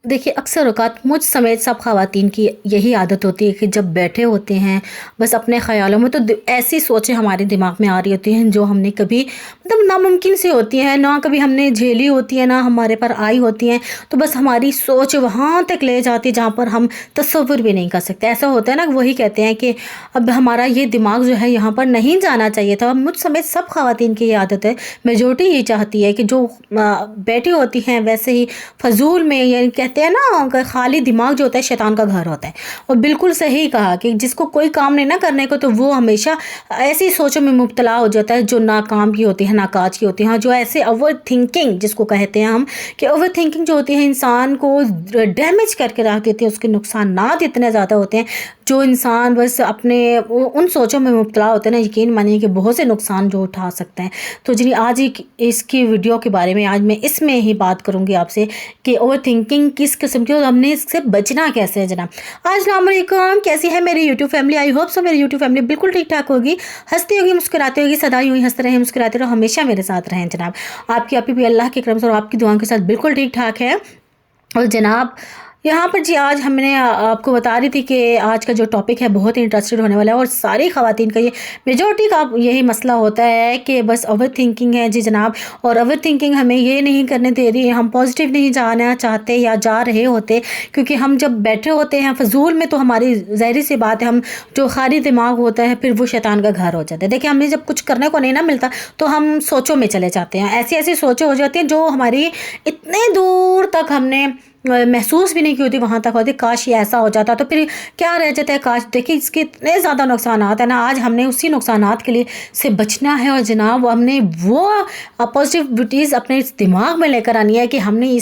देखिए, अक्सर औक़ात मुझ समेत सब ख़वातीन की यही आदत होती है कि जब बैठे होते हैं, बस अपने ख़यालों में तो ऐसी सोचें हमारे दिमाग में आ रही होती हैं जो हमने कभी मतलब नामुमकिन सी होती हैं, ना कभी हमने झेली होती है, ना हमारे पर आई होती हैं। तो बस हमारी सोच वहाँ तक ले जाती है जहाँ पर हम तसव्वुर भी नहीं कर सकते। ऐसा होता है ना, वही कहते हैं कि अब हमारा ये दिमाग जो है यहाँ पर नहीं जाना चाहिए था। मुझ समेत सब ख़वातीन की ये आदत है। मेजॉरिटी ये चाहती है कि जो बैठी होती हैं वैसे ही फ़ज़ूल में, यानी कहते हैं ना कि खाली दिमाग जो होता है शैतान का घर होता है। और बिल्कुल सही कहा कि जिसको कोई काम नहीं ना करने को, तो वो हमेशा ऐसी सोचों में मुब्तला हो जाता है जो नाकाम की होती है, नाकाज की होती है। हाँ, जो ऐसे ओवर थिंकिंग जिसको कहते हैं हम, कि ओवर थिंकिंग जो होती है इंसान को डैमेज करके रख देती है। उसके नुकसानात इतने ज़्यादा होते हैं, जो इंसान बस अपने उन सोचों में मुब्तला होते हैं ना, यकीन मानिए कि बहुत से नुकसान जो उठा सकते हैं। तो जी आज ही इसकी वीडियो के बारे में आज मैं इसमें ही बात करूंगी आपसे कि ओवर थिंकिंग किस किस्म की और हमने इससे बचना कैसे है जनाब। अस्सलाम वालेकुम, कैसी है मेरी YouTube family? I hope so मेरी यूट्यूब फैमिली बिल्कुल ठीक ठाक होगी, हंसती होगी, मुस्कुराती होगी, सदा यूँ ही हंसते रहे, मुस्कुराते रहो, हमेशा मेरे साथ रहें जनाब। आपकी आपी भी अल्लाह के करम से और आपकी दुआओं के साथ बिल्कुल ठीक ठाक है। और जनाब यहाँ पर जी आज हमने आपको बता रही थी कि आज का जो टॉपिक है बहुत ही इंटरेस्टेड होने वाला है और सारी ख़वातीन का ये मेजॉरिटी का यही मसला होता है कि बस ओवर थिंकिंग है जी जनाब। और ओवर थिंकिंग हमें ये नहीं करने दे रही है, हम पॉजिटिव नहीं जाना चाहते या जा रहे होते, क्योंकि हम जब बैठे होते हैं फजूल में तो हमारी ज़ाहिर सी बात है, हम जो खाली दिमाग होता है फिर वो शैतान का घर हो जाता है। देखिए, हमें जब कुछ करने को नहीं ना मिलता तो हम सोचों में चले जाते हैं, ऐसी ऐसी सोचें हो जाती हैं जो हमारी इतने दूर तक हमने महसूस भी नहीं की होती, वहाँ तक होती काश ये ऐसा हो जाता तो फिर क्या रह जाता है काश। देखिए, इसके इतने ज़्यादा नुकसानात है ना, आज हमने उसी नुकसानात के लिए से बचना है। और जनाब हमने वो पॉजिटिविटीज़ अपने इस दिमाग में लेकर आनी है कि हमने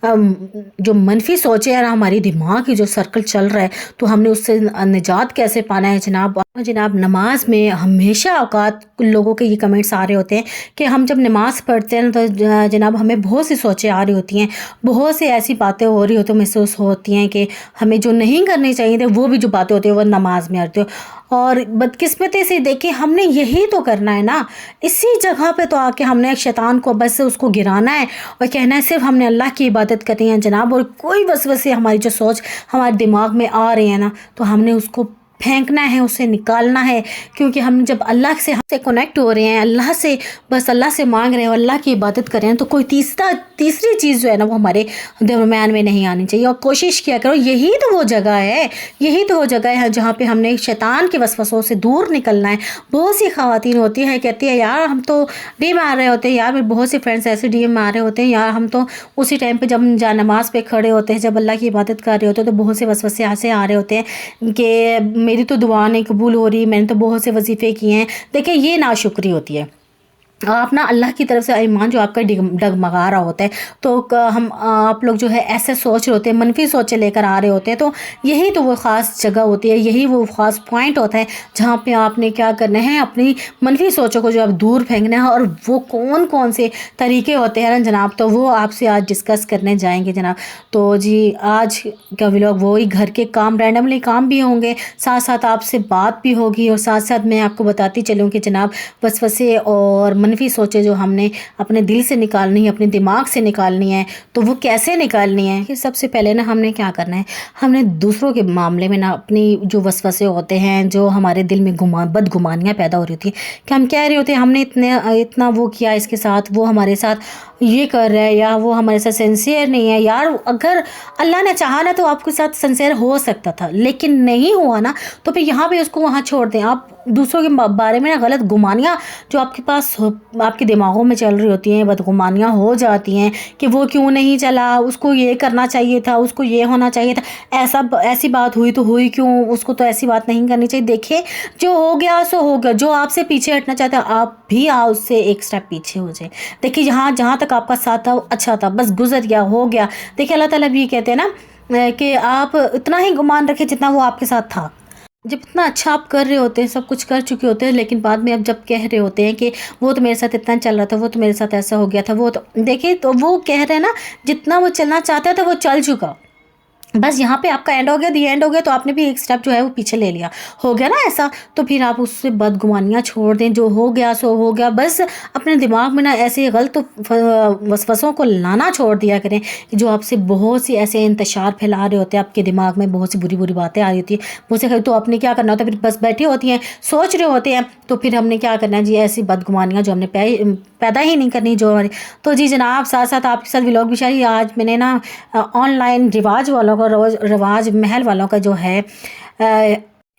जो मनफी सोचे हैं ना, हमारी दिमाग की जो सर्कल चल रहा है, तो हमने उससे निजात कैसे पाना है जनाब। जनाब नमाज में हमेशा औकात लोगों के ये कमेंट्स आ रहे होते हैं कि हम जब नमाज़ पढ़ते हैं तो जनाब हमें बहुत सी सोचें आ रही होती हैं, बहुत सी ऐसी बातें हो रही होती महसूस होती हैं कि हमें जो नहीं करनी चाहिए थी वो भी जो बातें होती हैं वो नमाज में आती हो। और बदकिस्मती से देखिए, हमने यही तो करना है ना, इसी जगह पे तो आके हमने शैतान को बस उसको गिराना है और कहना है सिर्फ हमने अल्लाह की इबादत करनी है जनाब। और कोई वसवसे हमारी जो सोच हमारे दिमाग में आ रही है ना, तो हमने उसको फेंकना है, उसे निकालना है। क्योंकि हम जब अल्लाह से हमसे कनेक्ट हो रहे हैं, अल्लाह से बस अल्लाह से मांग रहे हैं, अल्लाह की इबादत कर रहे हैं, तो कोई तीसरी चीज़ जो है ना वो हमारे दरम्यान में नहीं आनी चाहिए। और कोशिश किया करो, यही तो वो जगह है, यही तो वो जगह है जहाँ पे हमने शैतान के वसवसों से दूर निकलना है। बहुत सी ख़वातीन होती है कहती है यार हम तो डीएम आ रहे होते हैं, यार मेरे बहुत से फ्रेंड्स ऐसे डीएम आ रहे होते हैं, यार हम तो उसी टाइम पे जब हम नमाज पे खड़े होते हैं, जब अल्लाह की इबादत कर रहे होते हैं, तो बहुत से वसवसे ऐसे आ रहे होते हैं कि मेरी तो दुआ नहीं कबूल हो रही, मैंने तो बहुत से वजीफ़े किए हैं। देखिए, ये नाशुक्री होती है। आप ना अल्लाह की तरफ से ईमान जो आपका डगमगा रहा होता है, तो हम आप लोग जो है ऐसे सोच रहे होते हैं, मनफी सोचें लेकर आ रहे होते हैं, तो यही तो वो ख़ास जगह होती है, यही वो ख़ास पॉइंट होता है जहाँ पे आपने क्या करना है, अपनी मनफी सोचों को जो आप दूर फेंकना है। और वो कौन कौन से तरीके होते हैं ना जनाब, तो वो आपसे आज डिस्कस करने जाएंगे जनाब। तो जी आज का व्लॉग वही घर के काम, रैंडमली काम भी होंगे, साथ साथ आपसे बात भी होगी और साथ साथ मैं आपको बताती चलूँ कि जनाब वसवसे और मनफी सोचें जो हमने अपने दिल से निकालनी है, अपने दिमाग से निकालनी है, तो वो कैसे निकालनी है कि सबसे पहले ना हमने क्या करना है, हमने दूसरों के मामले में ना अपनी जो वसवसे होते हैं, जो हमारे दिल में बदगुमानियाँ पैदा हो रही होती हैं कि हम कह रहे होते हैं हमने इतना वो किया इसके साथ, वो हमारे साथ ये कर रहा है, या वो हमारे साथ सिंसियर नहीं है। यार अगर अल्लाह ने चाहा ना तो आपके साथ सिंसियर हो सकता था, लेकिन नहीं हुआ ना, तो फिर यहाँ पे उसको वहाँ छोड़ दें। आप दूसरों के बारे में ना गलत गुमानियाँ जो आपके पास आपके दिमागों में चल रही होती हैं, बदगुमानियाँ हो जाती हैं कि वो क्यों नहीं चला, उसको ये करना चाहिए था, उसको ये होना चाहिए था, ऐसी बात हुई तो हुई क्यों, उसको तो ऐसी बात नहीं करनी चाहिए। देखिए, जो हो गया सो हो गया, जो आपसे पीछे हटना चाहता है आप भी आओ उससे एक स्टेप पीछे हो जाए। देखिए, जहाँ तक आपका साथ था अच्छा था, बस गुजर गया, हो गया। देखिए, अल्लाह ताला भी ये कहते हैं ना कि आप इतना ही गुमान रखें जितना वो आपके साथ था। जब इतना अच्छा आप कर रहे होते हैं, सब कुछ कर चुके होते हैं, लेकिन बाद में अब जब कह रहे होते हैं कि वो तो मेरे साथ इतना चल रहा था, वो तो मेरे साथ ऐसा हो गया था, वो तो देखिए, तो वो कह रहे हैं ना जितना वो चलना चाहता था वो चल चुका, बस यहाँ पे आपका एंड हो गया, दी एंड हो गया, तो आपने भी एक स्टेप जो है वो पीछे ले लिया, हो गया ना ऐसा। तो फिर आप उससे बदगुमानियाँ छोड़ दें, जो हो गया सो हो गया। बस अपने दिमाग में ना ऐसे गलत वसवसों को लाना छोड़ दिया करें, जो आपसे बहुत सी ऐसे इंतशार फैला रहे होते हैं, आपके दिमाग में बहुत सी बुरी बुरी बातें आ रही होती है, बहुत से। तो आपने क्या करना होता है, फिर बस बैठी होती हैं, सोच रहे होते हैं, तो फिर हमने क्या करना है जी, ऐसी बदगुमानियाँ जो हमने पैदा ही नहीं करनी जो हमारी। तो जी जनाब, साथ साथ आपके साथ व्लॉग भी शायद आज मैंने ना ऑनलाइन रिवाज वालों का, रोज रिवाज महल वालों का जो है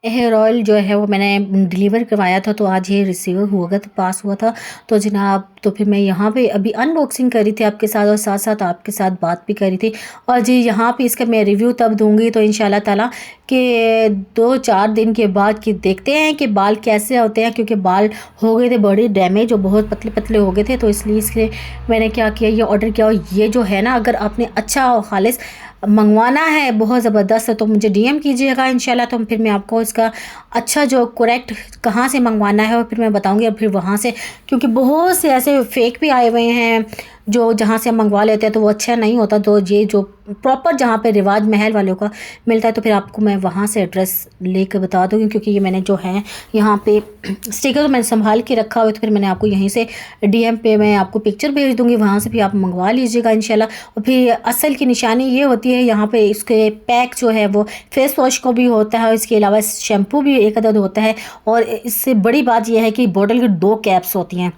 हेयर ऑयल जो है वो मैंने डिलीवर करवाया था, तो आज ये रिसीव हुआ था, पास हुआ था। तो जनाब, तो फिर मैं यहाँ पे अभी अनबॉक्सिंग करी थी आपके साथ, और साथ साथ आपके साथ बात भी करी थी। और जी यहाँ पे इसका मैं रिव्यू तब दूंगी तो इंशाल्लाह ताला कि 2-4 दिन के बाद कि देखते हैं कि बाल कैसे होते हैं, क्योंकि बाल हो गए थे बड़े डैमेज और बहुत पतले पतले हो गए थे। तो इसलिए इसके मैंने क्या किया, ये ऑर्डर किया। और ये जो है ना, अगर आपने अच्छा और खालिस मंगवाना है, बहुत ज़बरदस्त है, तो मुझे डीएम कीजिएगा इंशाल्लाह। तो फिर मैं आपको इसका अच्छा जो करेक्ट कहाँ से मंगवाना है और फिर मैं बताऊंगी। और फिर वहाँ से, क्योंकि बहुत से ऐसे फेक भी आए हुए हैं जो जहाँ से हम मंगवा लेते हैं तो वो अच्छा नहीं होता। तो ये जो प्रॉपर जहाँ पे रिवाज महल वालों का मिलता है, तो फिर आपको मैं वहाँ से एड्रेस लेकर बता दूँगी, क्योंकि ये मैंने जो है यहाँ पे स्टिकर मैंने संभाल के रखा हुआ है। तो फिर मैंने आपको यहीं से डीएम पे मैं आपको पिक्चर भेज दूँगी, वहाँ से भी आप मंगवा लीजिएगा इंशाल्लाह। और फिर असल की निशानी ये होती है, यहाँ पे इसके पैक जो है वो फेस वॉश को भी होता है, और इसके अलावा शैम्पू भी एक अदद होता है। और इससे बड़ी बात यह है कि बॉटल की 2 कैप्स होती हैं,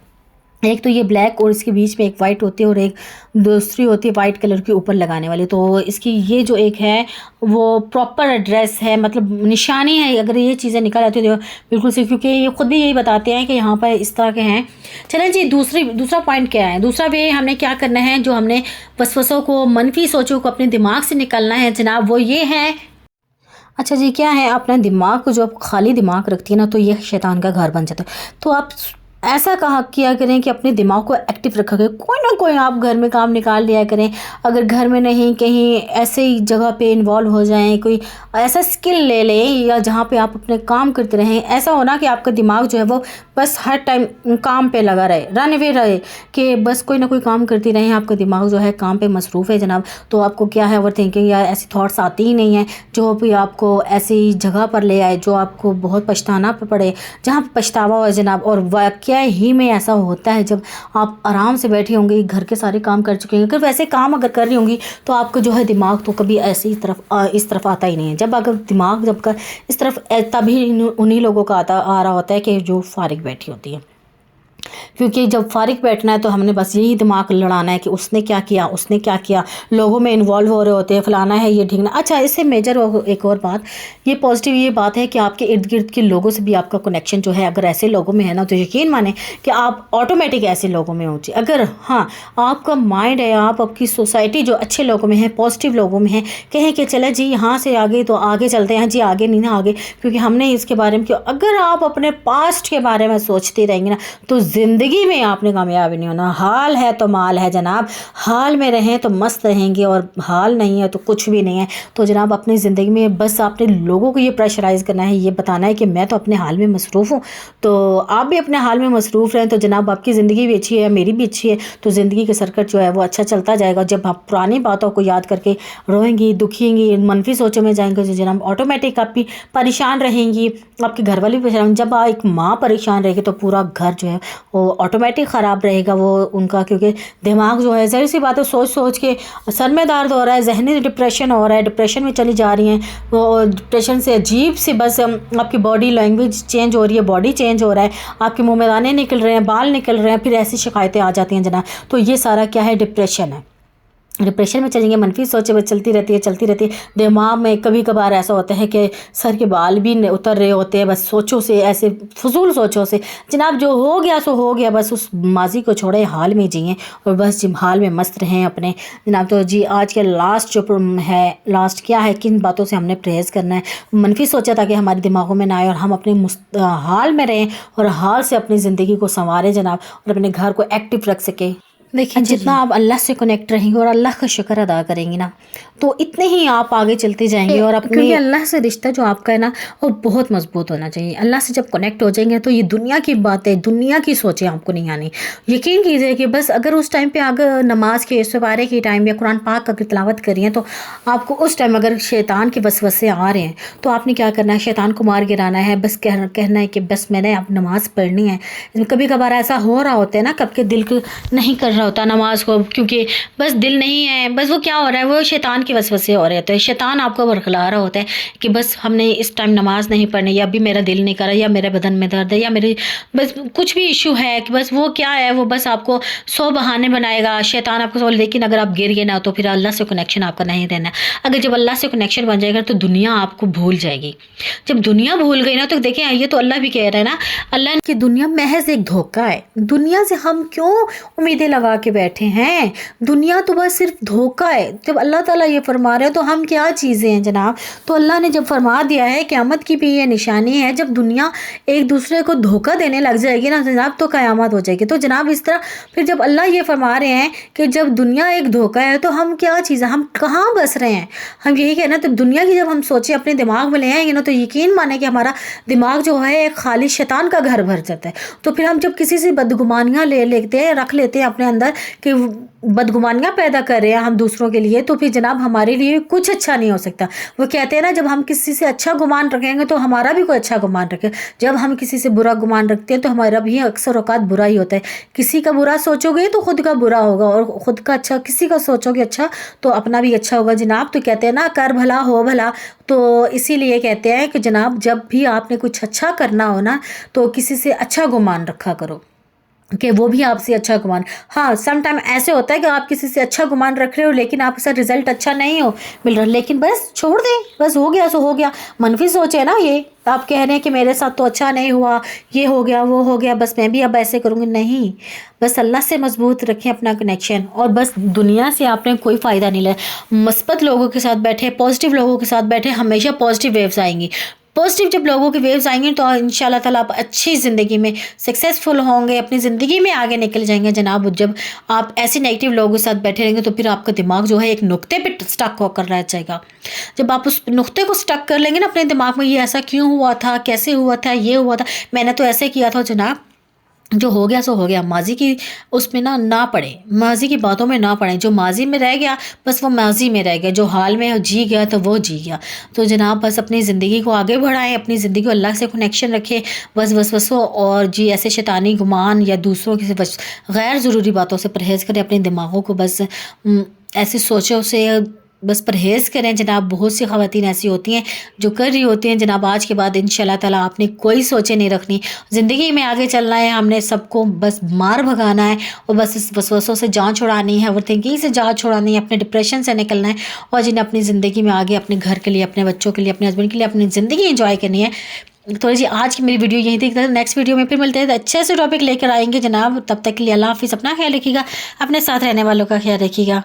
एक तो ये ब्लैक और इसके बीच में एक वाइट होती है, और एक दूसरी होती है वाइट कलर के ऊपर लगाने वाली। तो इसकी ये जो एक है वो प्रॉपर एड्रेस है, मतलब निशानी है। अगर ये चीज़ें निकल आती है तो बिल्कुल से, क्योंकि ये खुद भी यही बताते हैं कि यहाँ पर इस तरह के हैं। चलें जी, दूसरा पॉइंट क्या है, दूसरा वे हमने क्या करना है, जो हमने वसवसों को, मनफी सोचों को अपने दिमाग से निकालना है जनाब, वो ये है। अच्छा जी, क्या है, अपना दिमाग को जो आप खाली दिमाग रखती है ना, तो ये शैतान का घर बन जाता है। तो आप ऐसा कहा किया करें कि अपने दिमाग को एक्टिव रखा करें, कोई ना कोई आप घर में काम निकाल लिया करें। अगर घर में नहीं, कहीं ऐसे ही जगह पे इन्वॉल्व हो जाएं, कोई ऐसा स्किल ले लें, या जहाँ पे आप अपने काम करते रहें। ऐसा होना कि आपका दिमाग जो है वो बस हर टाइम काम पे लगा रहे, रन वे रहे, कि बस कोई ना कोई काम करती रहें। आपका दिमाग जो है काम पे मसरूफ़ है जनाब, तो आपको क्या है, ओवर थिंकिंग या ऐसी थॉट्स आती ही नहीं है जो भी आपको ऐसी जगह पर ले आए जो आपको बहुत पछताना पड़े, जहाँ पर पछतावा हो जनाब। और क्या ही में ऐसा होता है, जब आप आराम से बैठी होंगी, घर के सारे काम कर चुके हैं, अगर वैसे काम अगर कर रही होंगी, तो आपको जो है दिमाग तो कभी ऐसी इस तरफ आता ही नहीं है। जब अगर दिमाग जब कर इस तरफ, तभी उन्हीं लोगों का आ रहा होता है कि जो फारिग बैठी होती है। क्योंकि जब फारिग बैठना है तो हमने बस यही दिमाग लड़ाना है कि उसने क्या किया, उसने क्या किया, लोगों में इन्वॉल्व हो रहे होते हैं, फलाना है, ये ढींगना। अच्छा, इससे मेजर एक और बात, ये पॉजिटिव ये बात है कि आपके इर्द गिर्द के लोगों से भी आपका कनेक्शन जो है, अगर ऐसे लोगों में है ना, तो यकीन माने कि आप ऑटोमेटिक ऐसे लोगों में हो जी। अगर हाँ, आपका माइंड है, आप आपकी सोसाइटी जो अच्छे लोगों में है, पॉजिटिव लोगों में है, कहें कि चले जी यहाँ से आगे तो आगे चलते हैं जी, आगे नहीं ना आगे, क्योंकि हमने इसके बारे में क्यों। अगर आप अपने पास्ट के बारे में सोचते रहेंगे ना, तो ज़िंदगी में आपने कामयाबी नहीं होना। हाल है तो माल है जनाब, हाल में रहें तो मस्त रहेंगे, और हाल नहीं है तो कुछ भी नहीं है। तो जनाब, अपनी ज़िंदगी में बस आपने लोगों को ये प्रेशराइज़ करना है, ये बताना है कि मैं तो अपने हाल में मसरूफ़ हूँ, तो आप भी अपने हाल में मसरूफ़ रहें। तो जनाब, आपकी ज़िंदगी भी अच्छी है, मेरी भी अच्छी है, तो ज़िंदगी का सर्कट जो है वो अच्छा चलता जाएगा। जब आप पुरानी बातों को याद करके रोएंगी, दुखिएंगी, मनफी सोचों में जाएंगे, तो जनाब ऑटोमेटिक आप भी परेशान रहेंगी, आपके घर वाले भी परेशान। जब एक माँ परेशान रहेगी तो पूरा घर जो है वो ऑटोमेटिक ख़राब रहेगा वो उनका, क्योंकि दिमाग जो है, ज़ाहिर सी बात है, सोच सोच के सर में दर्द हो रहा है, जहनी डिप्रेशन हो रहा है, डिप्रेशन में चली जा रही हैं वो, डिप्रेशन से अजीब सी बस आपकी बॉडी लैंग्वेज चेंज हो रही है, बॉडी चेंज हो रहा है, आपके मुंह में दाने निकल रहे हैं, बाल निकल रहे हैं, फिर ऐसी शिकायतें आ जाती हैं जनाब। तो ये सारा क्या है, डिप्रेशन है। डिप्रेशन में चलेंगे, मनफी सोचें बस चलती रहती है। दिमाग में कभी कभार ऐसा होता है कि सर के बाल भी उतर रहे होते हैं, बस सोचों से, ऐसे फजूल सोचों से जनाब। जो हो गया सो हो गया, बस उस माजी को छोड़े, हाल में जिए और बस हाल में मस्त रहें अपने जनाब। तो जी आज के लास्ट जो है, लास्ट क्या है, किन बातों से हमने परहेज़ करना है, मनफी सोचा ताकि हमारे दिमागों में ना आए और हम अपने हाल में रहें और हाल से अपनी ज़िंदगी को संवारें जनाब, और अपने घर को एक्टिव रख सकें। देखिए जितना आप अल्लाह से कनेक्ट रहेंगे और अल्लाह का शुक्र अदा करेंगी ना, तो इतने ही आप आगे चलते जाएंगे और अपने, क्योंकि अल्लाह से रिश्ता जो आपका है ना वो बहुत मजबूत होना चाहिए। अल्लाह से जब कनेक्ट हो जाएंगे तो ये दुनिया की बातें, दुनिया की सोचें आपको नहीं आनी। यकीन कीजिए कि बस अगर उस टाइम पे अगर नमाज के सवारे के टाइम या कुरान पाक का तिलावत करी है, तो आपको उस टाइम अगर शैतान के वसवसे आ रहे हैं तो आपने क्या करना है, शैतान को मार गिराना है। बस कहना है कि बस मैंने अब नमाज पढ़नी है। कभी कभार ऐसा हो रहा होता है ना, कब के दिल को नहीं कर रहा होता नमाज को, क्योंकि बस दिल नहीं है, बस वो क्या हो रहा है, वो शैतान की वसवसे हो रहे होते हैं। शैतान आपको बरखला रहा होता है कि बस हमने इस टाइम नमाज नहीं पढ़नी, या अभी मेरा दिल नहीं कर रहा, या मेरे बदन में दर्द है, या मेरे बस कुछ भी इशू है, कि बस वो क्या है, वो बस आपको 100 बहाने बनाएगा शैतान आपको। लेकिन अगर आप गिर गए ना तो फिर अल्लाह से कनेक्शन आपका नहीं रहना। अगर जब अल्लाह से कनेक्शन बन जाएगा तो दुनिया आपको भूल जाएगी। जब दुनिया भूल गई ना तो देखें, ये तो अल्लाह भी कह रहा है ना, अल्लाह की दुनिया महज एक धोखा है। दुनिया से हम क्यों उम्मीदें लगा के बैठे हैं? दुनिया तो बस सिर्फ धोखा है। जब अल्लाह ताला ये फरमा रहे हैं तो हम क्या चीज़ें हैं जनाब? तो अल्लाह ने जब फरमा दिया है, क़यामत की भी ये निशानी है, जब दुनिया एक दूसरे को धोखा देने लग जाएगी ना जनाब तो क़यामत हो जाएगी। तो जनाब इस तरह फिर जब अल्लाह ये फरमा रहे हैं कि जब दुनिया एक धोखा है तो हम क्या चीज़ है, हम कहाँ बस रहे हैं? हम यही कहना, तो दुनिया की जब हम सोचे अपने दिमाग में ले आएंगे ना तो यकीन माने कि हमारा दिमाग जो है एक खाली शैतान का घर भर जाता है। तो फिर हम जब किसी से बदगुमानियाँ रख लेते हैं अपने अंदर कि बदगुमानियाँ पैदा कर रहे हैं हम दूसरों के लिए, तो फिर जनाब हमारे लिए कुछ अच्छा नहीं हो सकता। वो कहते हैं ना, जब हम किसी से अच्छा गुमान रखेंगे तो हमारा भी कोई अच्छा गुमान रखे। जब हम किसी से बुरा गुमान रखते हैं तो हमारा भी अक्सर औकात बुरा ही होता है। किसी का बुरा सोचोगे तो खुद का बुरा होगा, और खुद का अच्छा किसी का सोचोगे अच्छा तो अपना भी अच्छा होगा जनाब। तो कहते हैं ना, कर भला हो भला। तो इसीलिए कहते हैं कि जनाब जब भी आपने कुछ अच्छा करना हो ना तो किसी से अच्छा गुमान रखा करो कि वो भी आपसे अच्छा गुमान। हाँ, सम टाइम ऐसे होता है कि आप किसी से अच्छा गुमान रख रहे हो लेकिन आपके साथ रिजल्ट अच्छा नहीं हो मिल रहा, लेकिन बस छोड़ दें, बस हो गया सो हो गया। मनफी सोच है ना ये, आप कह रहे हैं कि मेरे साथ तो अच्छा नहीं हुआ, ये हो गया वो हो गया, बस मैं भी अब ऐसे करूँगी। नहीं, बस अल्लाह से मजबूत रखें अपना कनेक्शन, और बस दुनिया से आपने कोई फ़ायदा नहीं लिया। मस्बत लोगों के साथ बैठे, पॉजिटिव लोगों के साथ बैठे, हमेशा पॉजिटिव वेव्स आएंगी। पॉजिटिव जब लोगों की वेव्स आएंगी तो इंशाल्लाह ताला आप अच्छी ज़िंदगी में सक्सेसफुल होंगे, अपनी ज़िंदगी में आगे निकल जाएंगे जनाब। जब आप ऐसे नेगेटिव लोगों के साथ बैठे रहेंगे तो फिर आपका दिमाग जो है एक नुक्ते पे स्टक होकर रह जाएगा। जब आप उस नुक्ते को स्टक कर लेंगे ना अपने दिमाग में, ये ऐसा क्यों हुआ था, कैसे हुआ था, ये हुआ था, मैंने तो ऐसे किया था जनाब, जो हो गया सो हो गया। माजी की उसमें ना पड़े, माजी की बातों में ना पड़े। जो माजी में रह गया बस वो माजी में रह गया, जो हाल में जी गया तो वो जी गया। तो जनाब बस अपनी ज़िंदगी को आगे बढ़ाएं, अपनी ज़िंदगी को अल्लाह से कनेक्शन रखें, बस वसवसों और जी ऐसे शैतानी गुमान या दूसरों की बस गैर ज़रूरी बातों से परहेज़ करें। अपने दिमागों को बस ऐसी सोचों से बस परहेज़ करें जनाब। बहुत सी ख़वातीन ऐसी होती हैं जो कर रही होती हैं जनाब, आज के बाद इंशाल्लाह ताला आपने कोई सोचे नहीं रखनी, ज़िंदगी में आगे चलना है, हमने सबको बस मार भगाना है और बस इस वसवसों से जान छुड़ानी है, ओवर थिंकिंग से जान छुड़ानी है, अपने डिप्रेशन से निकलना है और जिन्हें अपनी ज़िंदगी में आगे अपने घर के लिए, अपने बच्चों के लिए, अपने हस्बैंड के लिए अपनी ज़िंदगी इंजॉय करनी है। तो जी आज की मेरी वीडियो यहीं थी। नेक्स्ट वीडियो में फिर मिलते हैं, अच्छे से टॉपिक लेकर आएंगे जनाब। तब तक के लिए अल्लाह हाफिज़, अपना ख्याल रखिएगा, अपने साथ रहने वालों का ख्याल रखिएगा।